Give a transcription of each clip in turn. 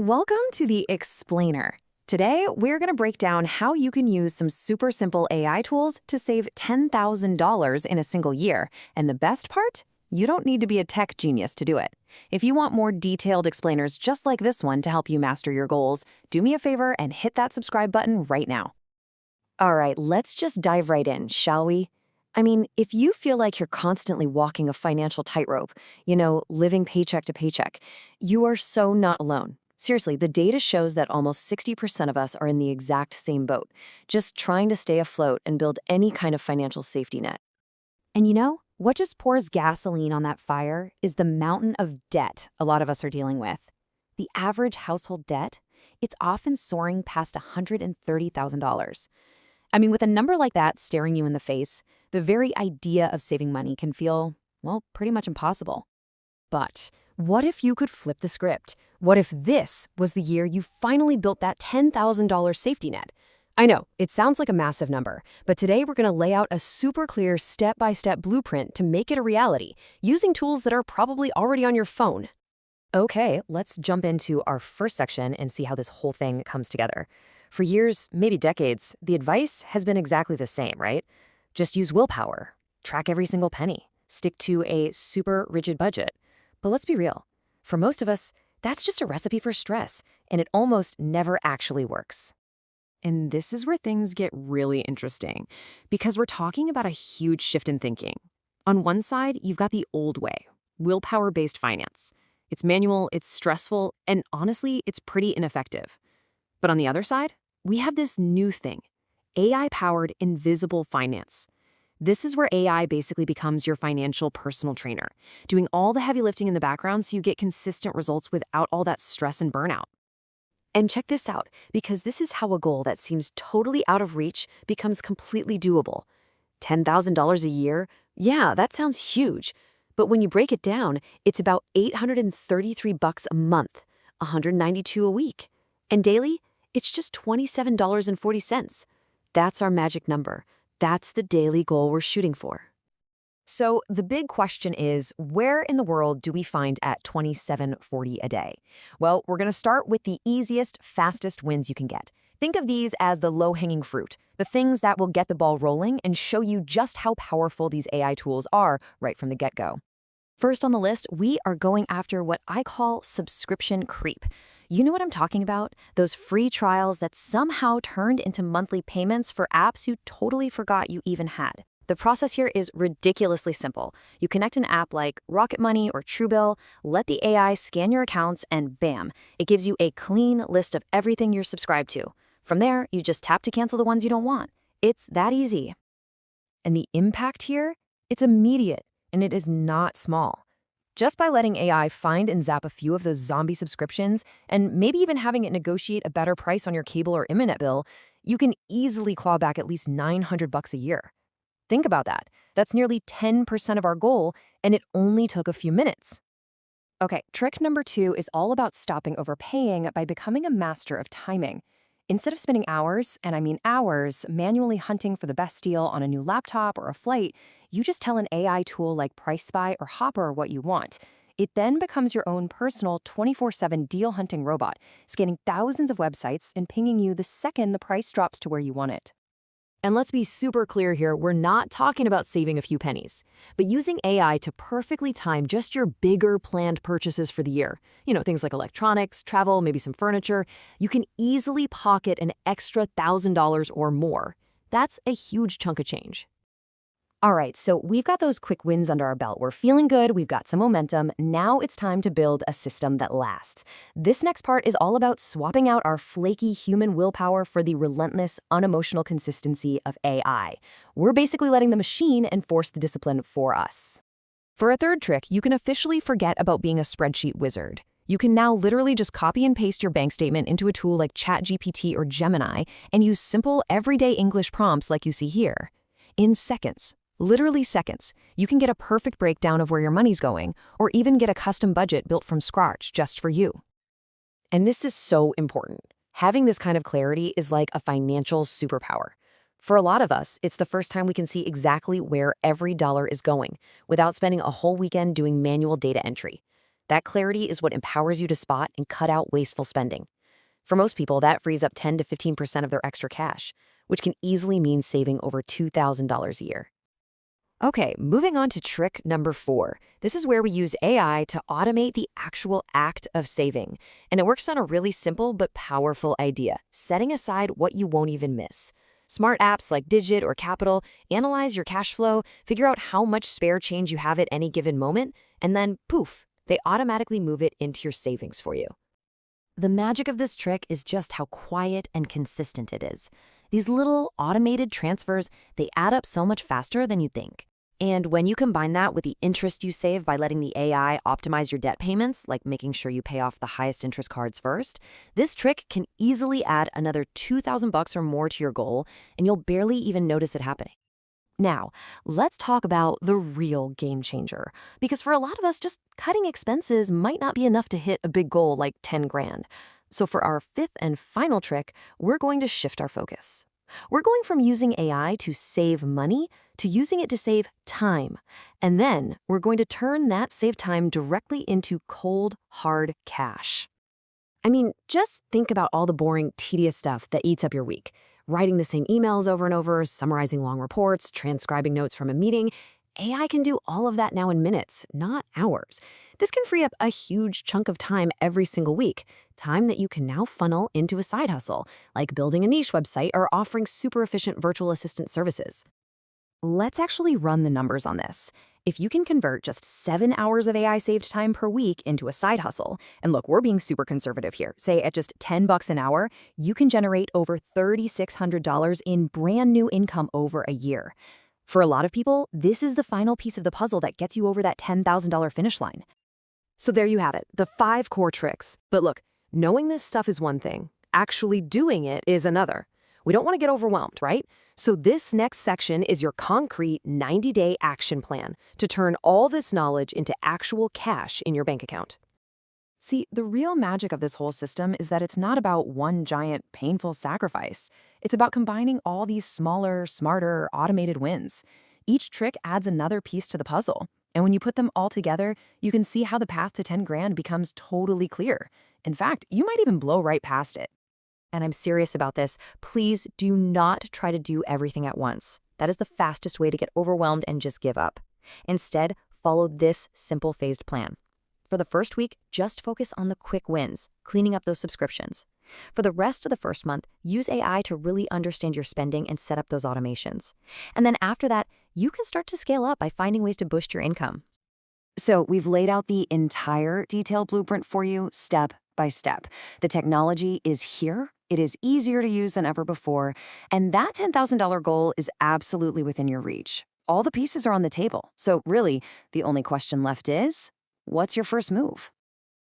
Welcome to the Explainer. Today, we're going to break down how you can use some super simple AI tools to save $10,000 in a single year. And the best part? You don't need to be a tech genius to do it. If you want more detailed explainers just like this one to help you master your goals, do me a favor and hit that subscribe button right now. All right, let's just dive right in, shall we? I mean, if you feel like you're constantly walking a financial tightrope, living paycheck to paycheck, you are so not alone. Seriously, the data shows that almost 60% of us are in the exact same boat, just trying to stay afloat and build any kind of financial safety net. And what just pours gasoline on that fire is the mountain of debt a lot of us are dealing with. The average household debt, it's often soaring past $130,000. I mean, with a number like that staring you in the face, the very idea of saving money can feel, well, pretty much impossible. But what if you could flip the script? What if this was the year you finally built that $10,000 safety net? I know, it sounds like a massive number, but today we're going to lay out a super clear step-by-step blueprint to make it a reality, using tools that are probably already on your phone. Okay, let's jump into our first section and see how this whole thing comes together. For years, maybe decades, the advice has been exactly the same, right? Just use willpower, track every single penny, stick to a super rigid budget. But let's be real. For most of us, that's just a recipe for stress, and it almost never actually works. And this is where things get really interesting, because we're talking about a huge shift in thinking. On one side, you've got the old way, willpower-based finance. It's manual, it's stressful, and honestly, it's pretty ineffective. But on the other side, we have this new thing, AI-powered invisible finance. This is where AI basically becomes your financial personal trainer, doing all the heavy lifting in the background so you get consistent results without all that stress and burnout. And check this out, because this is how a goal that seems totally out of reach becomes completely doable. $10,000 a year? Yeah, that sounds huge. But when you break it down, it's about $833 a month, $192 a week. And daily, it's just $27.40. That's our magic number. That's the daily goal we're shooting for. So the big question is, where in the world do we find at $27.40 a day? Well, we're going to start with the easiest, fastest wins you can get. Think of these as the low-hanging fruit, the things that will get the ball rolling and show you just how powerful these AI tools are right from the get-go. First on the list, we are going after what I call subscription creep. You know what I'm talking about? Those free trials that somehow turned into monthly payments for apps you totally forgot you even had. The process here is ridiculously simple. You connect an app like Rocket Money or Truebill, let the AI scan your accounts, and bam, it gives you a clean list of everything you're subscribed to. From there, you just tap to cancel the ones you don't want. It's that easy. And the impact here? It's immediate, and it is not small. Just by letting AI find and zap a few of those zombie subscriptions, and maybe even having it negotiate a better price on your cable or internet bill, you can easily claw back at least $900 a year. Think about that. That's nearly 10% of our goal, and it only took a few minutes. Okay, trick number 2 is all about stopping overpaying by becoming a master of timing. Instead of spending hours, and I mean hours, manually hunting for the best deal on a new laptop or a flight, you just tell an AI tool like PriceSpy or Hopper what you want. It then becomes your own personal 24/7 deal hunting robot, scanning thousands of websites and pinging you the second the price drops to where you want it. And let's be super clear here, we're not talking about saving a few pennies, but using AI to perfectly time just your bigger planned purchases for the year. Things like electronics, travel, maybe some furniture. You can easily pocket an extra $1,000 or more. That's a huge chunk of change. All right, so we've got those quick wins under our belt. We're feeling good, we've got some momentum. Now it's time to build a system that lasts. This next part is all about swapping out our flaky human willpower for the relentless, unemotional consistency of AI. We're basically letting the machine enforce the discipline for us. For a third trick, you can officially forget about being a spreadsheet wizard. You can now literally just copy and paste your bank statement into a tool like ChatGPT or Gemini and use simple, everyday English prompts like you see here. In seconds. Literally seconds, you can get a perfect breakdown of where your money's going, or even get a custom budget built from scratch just for you. And this is so important. Having this kind of clarity is like a financial superpower. For a lot of us, it's the first time we can see exactly where every dollar is going, without spending a whole weekend doing manual data entry. That clarity is what empowers you to spot and cut out wasteful spending. For most people, that frees up 10 to 15% of their extra cash, which can easily mean saving over $2,000 a year. Okay, moving on to trick number 4. This is where we use AI to automate the actual act of saving. And it works on a really simple but powerful idea, setting aside what you won't even miss. Smart apps like Digit or Capital analyze your cash flow, figure out how much spare change you have at any given moment, and then poof, they automatically move it into your savings for you. The magic of this trick is just how quiet and consistent it is. These little automated transfers, they add up so much faster than you think. And when you combine that with the interest you save by letting the AI optimize your debt payments, like making sure you pay off the highest interest cards first, this trick can easily add another $2,000 or more to your goal, and you'll barely even notice it happening. Now, let's talk about the real game changer. Because for a lot of us, just cutting expenses might not be enough to hit a big goal like 10 grand. So for our 5th and final trick, we're going to shift our focus. We're going from using AI to save money to using it to save time. And then we're going to turn that saved time directly into cold, hard cash. I mean, just think about all the boring, tedious stuff that eats up your week. Writing the same emails over and over, summarizing long reports, transcribing notes from a meeting. AI can do all of that now in minutes, not hours. This can free up a huge chunk of time every single week, time that you can now funnel into a side hustle, like building a niche website or offering super efficient virtual assistant services. Let's actually run the numbers on this. If you can convert just 7 hours of AI saved time per week into a side hustle, and look, we're being super conservative here, say at just $10 an hour, you can generate over $3,600 in brand new income over a year. For a lot of people, this is the final piece of the puzzle that gets you over that $10,000 finish line. So there you have it, the 5 core tricks. But look, knowing this stuff is one thing, actually doing it is another. We don't want to get overwhelmed, right? So this next section is your concrete 90-day action plan to turn all this knowledge into actual cash in your bank account. See, the real magic of this whole system is that it's not about one giant, painful sacrifice. It's about combining all these smaller, smarter, automated wins. Each trick adds another piece to the puzzle. And when you put them all together, you can see how the path to 10 grand becomes totally clear. In fact, you might even blow right past it. And I'm serious about this, please do not try to do everything at once. That is the fastest way to get overwhelmed and just give up. Instead, follow this simple phased plan. For the first week, just focus on the quick wins, cleaning up those subscriptions. For the rest of the first month, use AI to really understand your spending and set up those automations. And then after that, you can start to scale up by finding ways to boost your income. So we've laid out the entire detailed blueprint for you step by step. The technology is here. It is easier to use than ever before. And that $10,000 goal is absolutely within your reach. All the pieces are on the table. So really, the only question left is, what's your first move?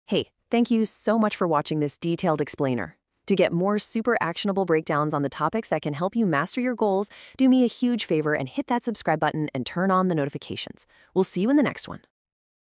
Hey, thank you so much for watching this detailed explainer. To get more super actionable breakdowns on the topics that can help you master your goals, do me a huge favor and hit that subscribe button and turn on the notifications. We'll see you in the next one.